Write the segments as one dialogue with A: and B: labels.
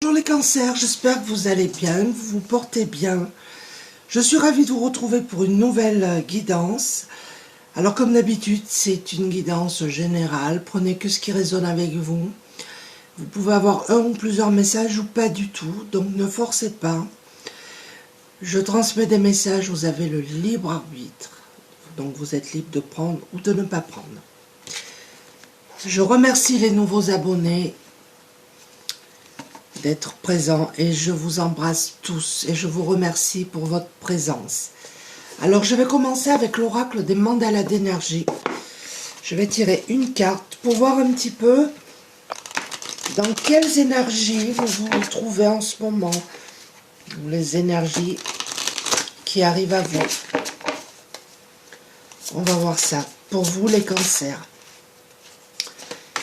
A: Bonjour les cancers, j'espère que vous allez bien, que vous vous portez bien. Je suis ravie de vous retrouver pour une nouvelle guidance. Alors comme d'habitude, c'est une guidance générale, prenez que ce qui résonne avec vous. Vous pouvez avoir un ou plusieurs messages ou pas du tout, donc ne forcez pas. Je transmets des messages, vous avez le libre arbitre, donc vous êtes libre de prendre ou de ne pas prendre. Je remercie les nouveaux abonnés d'être présents et je vous embrasse tous et je vous remercie pour votre présence. Alors je vais commencer avec l'oracle des mandalas d'énergie. Je vais tirer une carte pour voir un petit peu dans quelles énergies vous vous trouvez en ce moment, les énergies qui arrivent à vous. On va voir ça pour vous les cancers.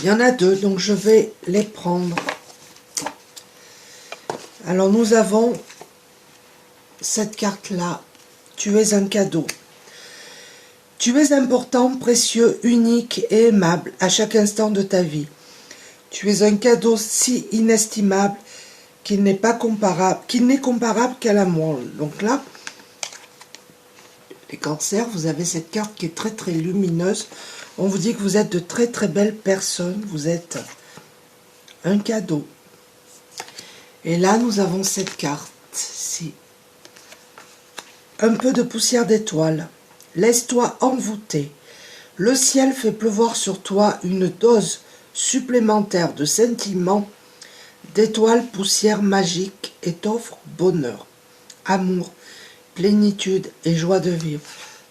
A: Il y en a deux, donc je vais les prendre. Alors nous avons cette carte-là. Tu es un cadeau. Tu es important, précieux, unique et aimable à chaque instant de ta vie. Tu es un cadeau si inestimable qu'il n'est comparable qu'à l'amour. Donc là, les cancers, vous avez cette carte qui est très très lumineuse. On vous dit que vous êtes de très très belles personnes. Vous êtes un cadeau. Et là, nous avons cette carte-ci. Un peu de poussière d'étoiles. Laisse-toi envoûter. Le ciel fait pleuvoir sur toi une dose supplémentaire de sentiments, d'étoiles, poussière magique et t'offre bonheur, amour, plénitude et joie de vivre.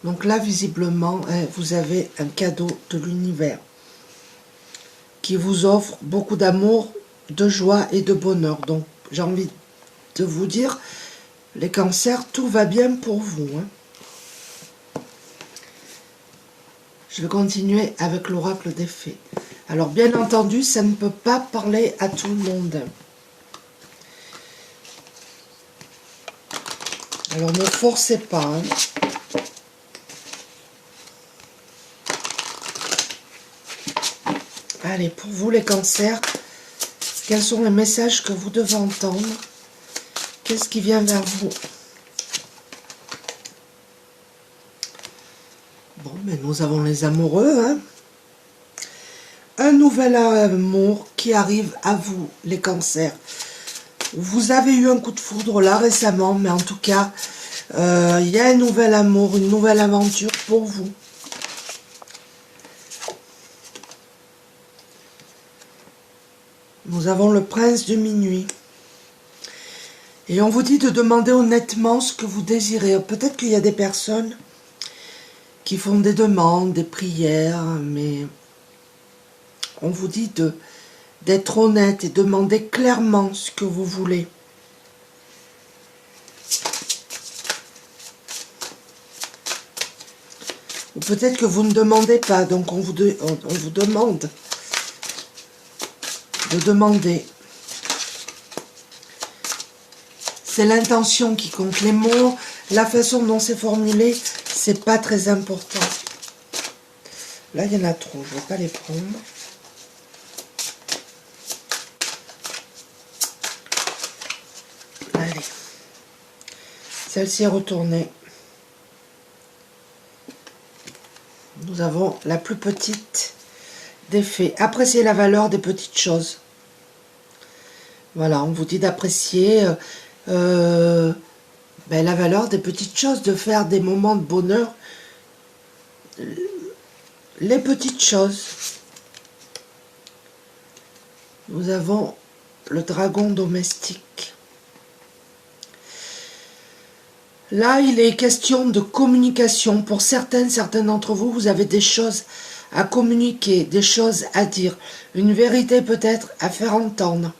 A: Donc là, visiblement, vous avez un cadeau de l'univers qui vous offre beaucoup d'amour, de joie et de bonheur. Donc, j'ai envie de vous dire, les cancers, tout va bien pour vous. Je vais continuer avec l'oracle des fées. Alors, bien entendu, ça ne peut pas parler à tout le monde. Alors, ne forcez pas. Allez, pour vous les cancers, quels sont les messages que vous devez entendre? Qu'est-ce qui vient vers vous? Bon, mais nous avons les amoureux. Un nouvel amour qui arrive à vous, les cancers. Vous avez eu un coup de foudre là récemment, mais en tout cas, il y a un nouvel amour, une nouvelle aventure pour vous. Nous avons le prince de minuit. Et on vous dit de demander honnêtement ce que vous désirez. Peut-être qu'il y a des personnes qui font des demandes, des prières, mais on vous dit d'être honnête et demander clairement ce que vous voulez. Ou peut-être que vous ne demandez pas, donc on vous demande de demander. C'est l'intention qui compte. Les mots, la façon dont c'est formulé, c'est pas très important. Là, il y en a trop, je ne vais pas les prendre. Allez. Celle-ci est retournée. Nous avons la plus petite des fées. Appréciez la valeur des petites choses. Voilà, on vous dit d'apprécier la valeur des petites choses, de faire des moments de bonheur. Les petites choses. Nous avons le dragon domestique. Là, il est question de communication. Pour certains d'entre vous, vous avez des choses à communiquer, des choses à dire, une vérité peut-être à faire entendre.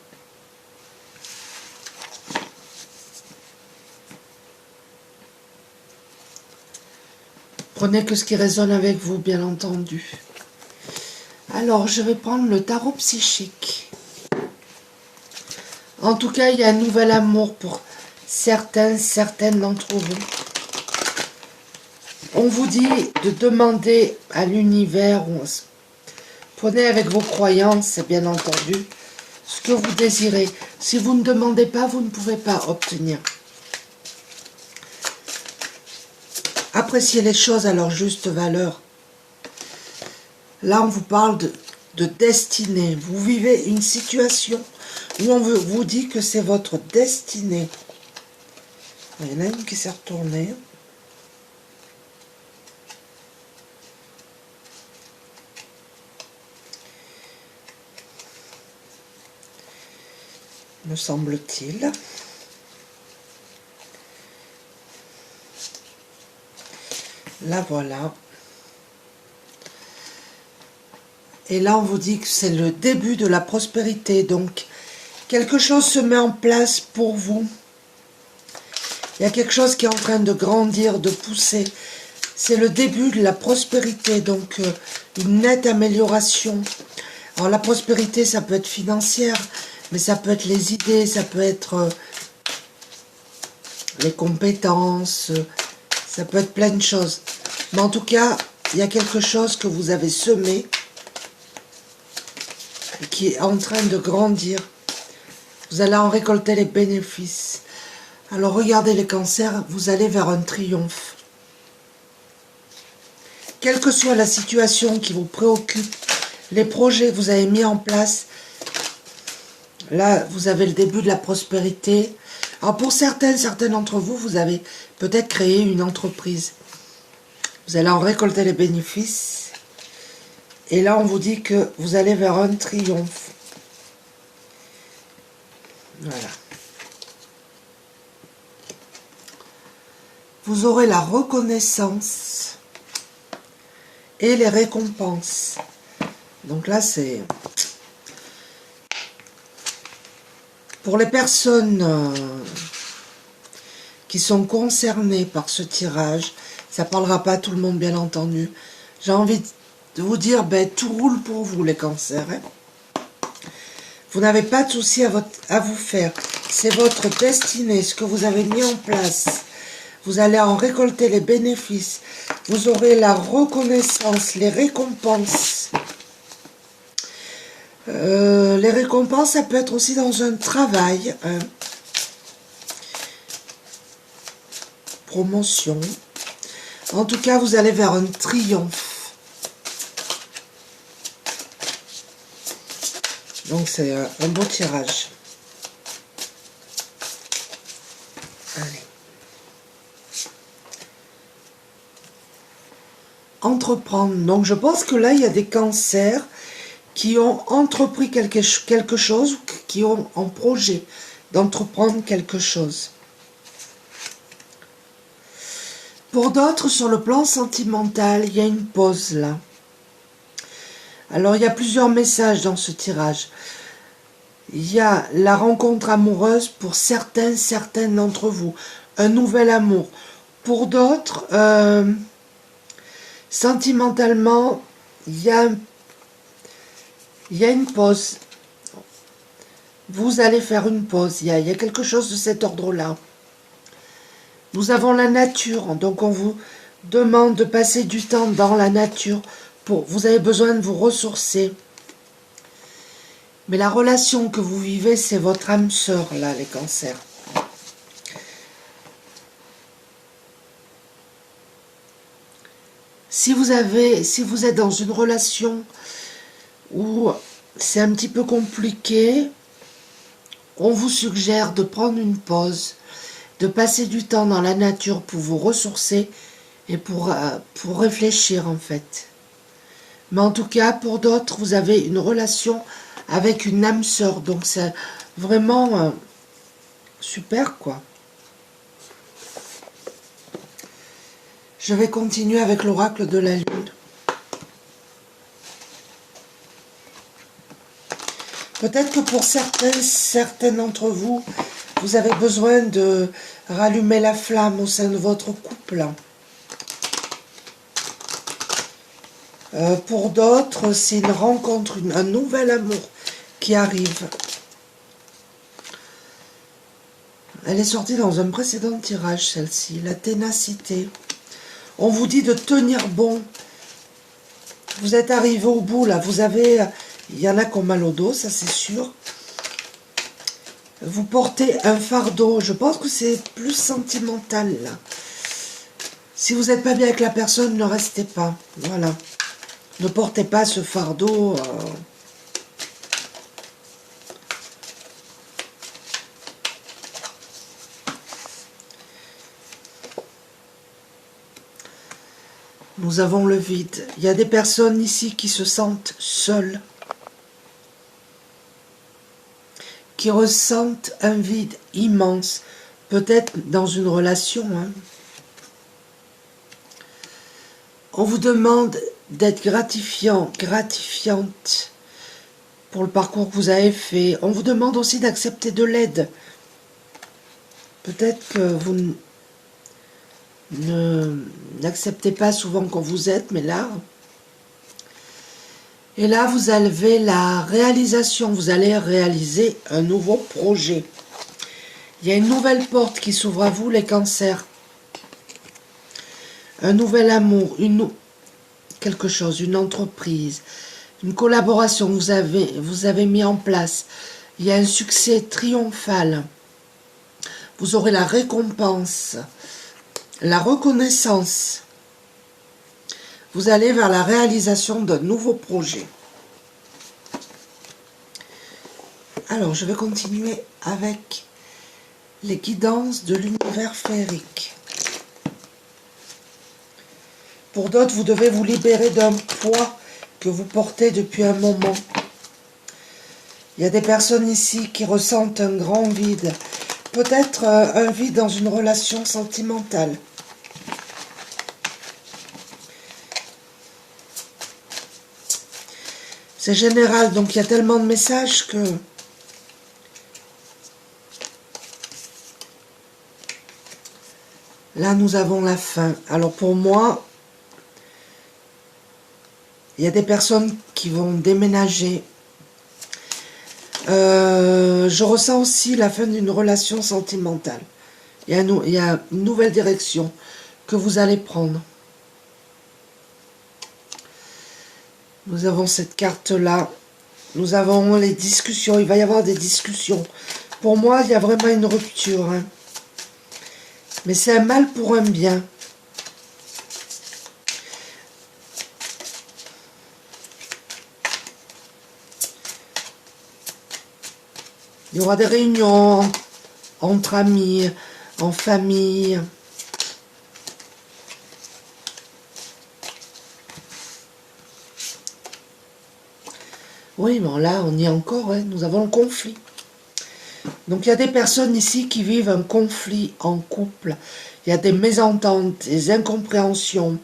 A: Prenez que ce qui résonne avec vous, bien entendu. Alors, je vais prendre le tarot psychique. En tout cas, il y a un nouvel amour pour certaines d'entre vous. On vous dit de demander à l'univers, prenez avec vos croyances, bien entendu, ce que vous désirez. Si vous ne demandez pas, vous ne pouvez pas obtenir. Appréciez les choses à leur juste valeur. Là, on vous parle de destinée. Vous vivez une situation où on vous dit que c'est votre destinée. Il y en a une qui s'est retournée. Me semble-t-il. Là, voilà. Et là, on vous dit que c'est le début de la prospérité. Donc, quelque chose se met en place pour vous. Il y a quelque chose qui est en train de grandir, de pousser. C'est le début de la prospérité. Donc, une nette amélioration. Alors, la prospérité, ça peut être financière, mais ça peut être les idées, ça peut être les compétences, ça peut être plein de choses. Mais en tout cas, il y a quelque chose que vous avez semé et qui est en train de grandir. Vous allez en récolter les bénéfices. Alors regardez les cancers, vous allez vers un triomphe. Quelle que soit la situation qui vous préoccupe, les projets que vous avez mis en place, là, vous avez le début de la prospérité. Alors pour certains d'entre vous, vous avez peut-être créé une entreprise. Vous allez en récolter les bénéfices. Et là, on vous dit que vous allez vers un triomphe. Voilà. Vous aurez la reconnaissance et les récompenses. Donc là, c'est... Pour les personnes qui sont concernées par ce tirage, ça ne parlera pas à tout le monde, bien entendu. J'ai envie de vous dire, ben, tout roule pour vous, les cancers. Hein. Vous n'avez pas de souci à vous faire. C'est votre destinée, ce que vous avez mis en place. Vous allez en récolter les bénéfices. Vous aurez la reconnaissance, les récompenses. Les récompenses, ça peut être aussi dans un travail. Hein. Promotion. En tout cas, vous allez vers un triomphe. Donc, c'est un beau tirage. Allez. Entreprendre. Donc, je pense que là, il y a des cancers qui ont entrepris quelque chose, qui ont en projet d'entreprendre quelque chose. Pour d'autres, sur le plan sentimental, il y a une pause là. Alors, il y a plusieurs messages dans ce tirage. Il y a la rencontre amoureuse pour certains d'entre vous. Un nouvel amour. Pour d'autres, sentimentalement, il y a une pause. Vous allez faire une pause. Il y a quelque chose de cet ordre-là. Nous avons la nature, donc on vous demande de passer du temps dans la nature. Vous avez besoin de vous ressourcer. Mais la relation que vous vivez, c'est votre âme sœur, là, les cancers. Si vous êtes dans une relation où c'est un petit peu compliqué, on vous suggère de prendre une pause, de passer du temps dans la nature pour vous ressourcer et pour réfléchir en fait. Mais en tout cas, pour d'autres, vous avez une relation avec une âme sœur, donc c'est vraiment super quoi. Je vais continuer avec l'oracle de la Lune. Peut-être que pour certains d'entre vous, vous avez besoin de rallumer la flamme au sein de votre couple. Pour d'autres, c'est une rencontre, un nouvel amour qui arrive. Elle est sortie dans un précédent tirage, celle-ci, la ténacité. On vous dit de tenir bon. Vous êtes arrivé au bout, là. Il y en a qui ont mal au dos, ça c'est sûr. Vous portez un fardeau. Je pense que c'est plus sentimental, là. Si vous n'êtes pas bien avec la personne, ne restez pas. Voilà. Ne portez pas ce fardeau. Nous avons le vide. Il y a des personnes ici qui se sentent seules. Qui ressentent un vide immense. Peut-être dans une relation. Hein. On vous demande d'être gratifiante pour le parcours que vous avez fait. On vous demande aussi d'accepter de l'aide. Peut-être que vous n'acceptez pas souvent quand vous êtes, mais là... Et là, vous avez la réalisation. Vous allez réaliser un nouveau projet. Il y a une nouvelle porte qui s'ouvre à vous, les cancers. Un nouvel amour, quelque chose, une entreprise, une collaboration que vous avez mis en place. Il y a un succès triomphal. Vous aurez la récompense, la reconnaissance. Vous allez vers la réalisation d'un nouveau projet. Alors, je vais continuer avec les guidances de l'univers féerique. Pour d'autres, vous devez vous libérer d'un poids que vous portez depuis un moment. Il y a des personnes ici qui ressentent un grand vide. Peut-être un vide dans une relation sentimentale. C'est général, donc il y a tellement de messages que... Là, nous avons la fin. Alors pour moi, il y a des personnes qui vont déménager. Je ressens aussi la fin d'une relation sentimentale. Il y a une nouvelle direction que vous allez prendre. Nous avons cette carte-là. Nous avons les discussions. Il va y avoir des discussions. Pour moi, il y a vraiment une rupture. Hein. Mais c'est un mal pour un bien. Il y aura des réunions entre amis, en famille. Oui, bon là, on y est encore, hein, nous avons le conflit. Donc il y a des personnes ici qui vivent un conflit en couple. Il y a des mésententes, des incompréhensions.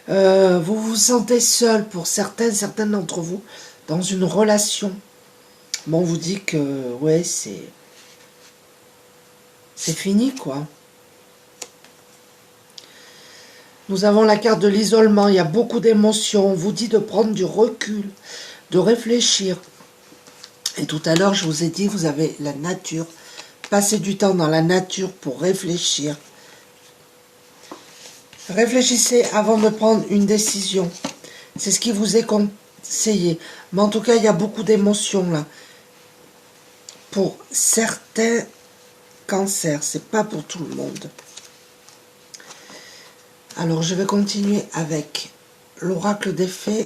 A: Vous vous sentez seul pour certains d'entre vous dans une relation. Bon, on vous dit que, ouais, c'est fini, quoi. Nous avons la carte de l'isolement, il y a beaucoup d'émotions. On vous dit de prendre du recul, de réfléchir. Et tout à l'heure, je vous ai dit, vous avez la nature. Passez du temps dans la nature pour réfléchir. Réfléchissez avant de prendre une décision. C'est ce qui vous est conseillé. Mais en tout cas, il y a beaucoup d'émotions là. Pour certains cancers, c'est pas pour tout le monde. Alors, je vais continuer avec l'oracle des fées.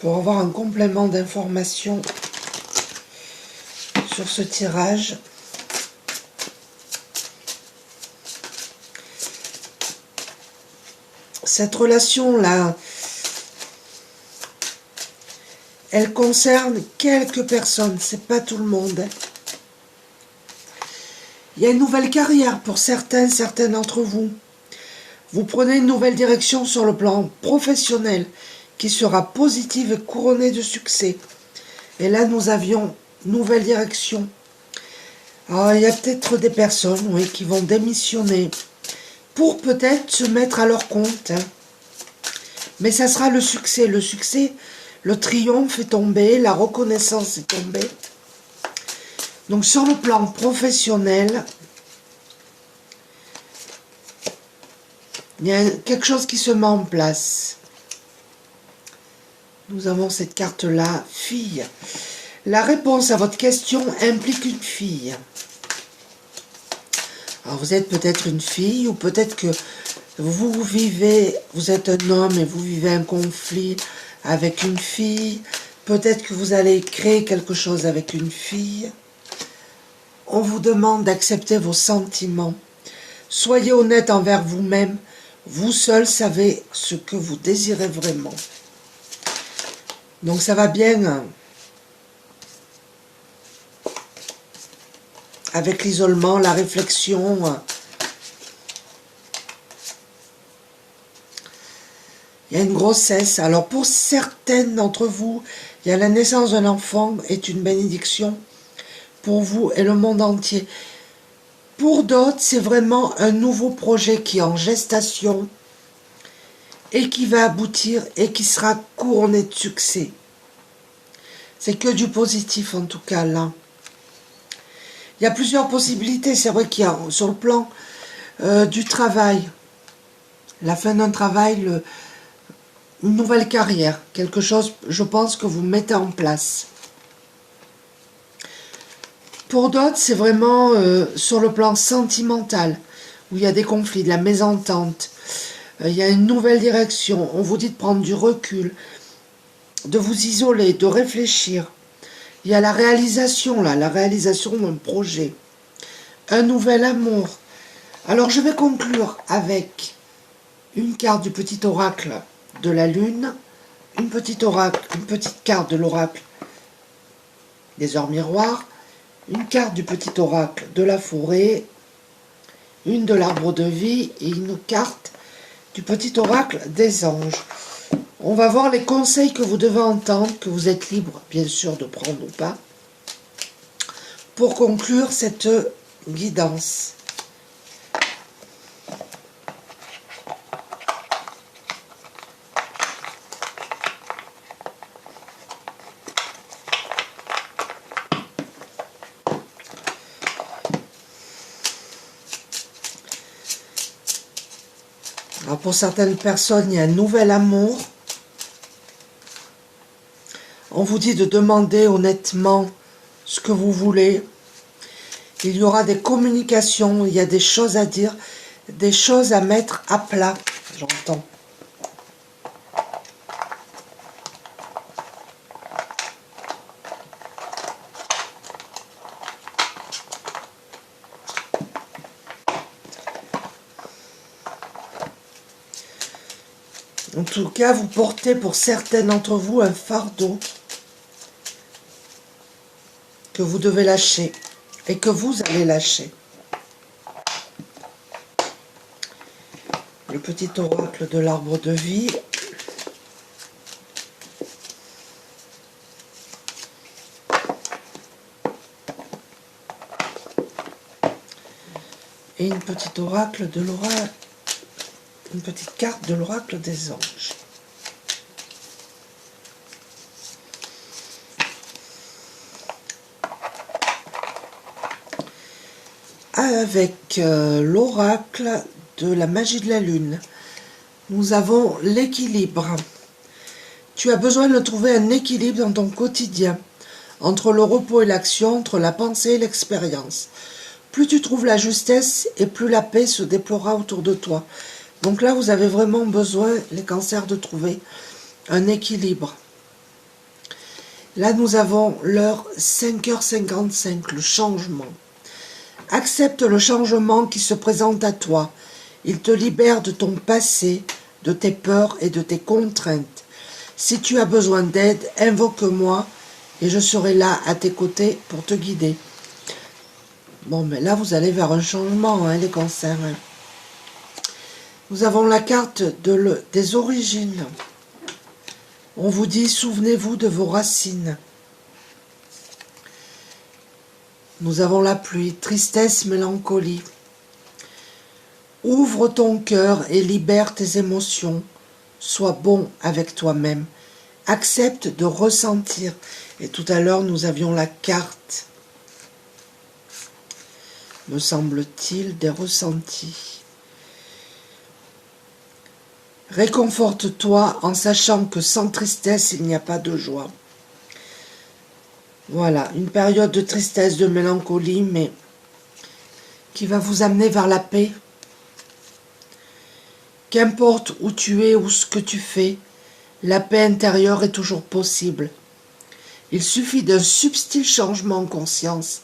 A: Pour avoir un complément d'information sur ce tirage. Cette relation-là, elle concerne quelques personnes, c'est pas tout le monde. Il y a une nouvelle carrière pour certains d'entre vous. Vous prenez une nouvelle direction sur le plan professionnel qui sera positive et couronnée de succès. Et là, nous avions nouvelle direction. Alors, il y a peut-être des personnes, oui, qui vont démissionner pour peut-être se mettre à leur compte. Hein. Mais ça sera le succès. Le succès, le triomphe est tombé, la reconnaissance est tombée. Donc, sur le plan professionnel, il y a quelque chose qui se met en place. Nous avons cette carte-là, fille. La réponse à votre question implique une fille. Alors vous êtes peut-être une fille ou peut-être que vous êtes un homme et vous vivez un conflit avec une fille. Peut-être que vous allez créer quelque chose avec une fille. On vous demande d'accepter vos sentiments. Soyez honnête envers vous-même. Vous seul savez ce que vous désirez vraiment. Donc ça va bien avec l'isolement, la réflexion. Il y a une grossesse. Alors pour certaines d'entre vous, il y a la naissance d'un enfant est une bénédiction pour vous et le monde entier. Pour d'autres, c'est vraiment un nouveau projet qui est en gestation et qui va aboutir et qui sera couronné de succès. C'est que du positif en tout cas là. Il y a plusieurs possibilités. C'est vrai qu'il y a sur le plan du travail, la fin d'un travail, une nouvelle carrière, quelque chose, je pense, que vous mettez en place. Pour d'autres, c'est vraiment sur le plan sentimental, où il y a des conflits, de la mésentente, il y a une nouvelle direction, on vous dit de prendre du recul, de vous isoler, de réfléchir. Il y a la réalisation, là, la réalisation d'un projet, un nouvel amour. Alors je vais conclure avec une carte du petit oracle de la lune, une petite carte de l'oracle des heures miroirs, une carte du petit oracle de la forêt, une de l'arbre de vie et une carte du petit oracle des anges. On va voir les conseils que vous devez entendre, que vous êtes libre bien sûr de prendre ou pas, pour conclure cette guidance. Alors pour certaines personnes, il y a un nouvel amour. On vous dit de demander honnêtement ce que vous voulez. Il y aura des communications, il y a des choses à dire, des choses à mettre à plat, j'entends. En tout cas, vous portez pour certains d'entre vous un fardeau que vous devez lâcher et que vous allez lâcher. Le petit oracle de l'arbre de vie. Et une petite oracle de l'oracle. Une petite carte de l'oracle des anges. Avec l'oracle de la magie de la lune, nous avons l'équilibre. Tu as besoin de trouver un équilibre dans ton quotidien, entre le repos et l'action, entre la pensée et l'expérience. Plus tu trouves la justesse et plus la paix se déploiera autour de toi. Donc là, vous avez vraiment besoin, les cancers, de trouver un équilibre. Là, nous avons l'heure 5h55, le changement. Accepte le changement qui se présente à toi. Il te libère de ton passé, de tes peurs et de tes contraintes. Si tu as besoin d'aide, invoque-moi et je serai là à tes côtés pour te guider. Bon, mais là, vous allez vers un changement, hein, les cancers. Hein. Nous avons la carte des origines. On vous dit, souvenez-vous de vos racines. Nous avons la pluie, tristesse, mélancolie. Ouvre ton cœur et libère tes émotions. Sois bon avec toi-même. Accepte de ressentir. Et tout à l'heure, nous avions la carte, me semble-t-il, des ressentis. Réconforte-toi en sachant que sans tristesse, il n'y a pas de joie. Voilà, une période de tristesse, de mélancolie, mais qui va vous amener vers la paix. Qu'importe où tu es ou ce que tu fais, la paix intérieure est toujours possible. Il suffit d'un subtil changement en conscience.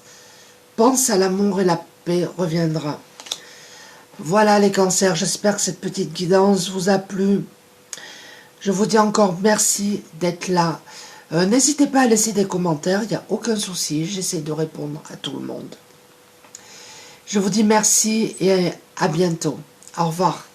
A: Pense à l'amour et la paix reviendra. Voilà les cancers, j'espère que cette petite guidance vous a plu. Je vous dis encore merci d'être là. N'hésitez pas à laisser des commentaires, il n'y a aucun souci, j'essaie de répondre à tout le monde. Je vous dis merci et à bientôt. Au revoir.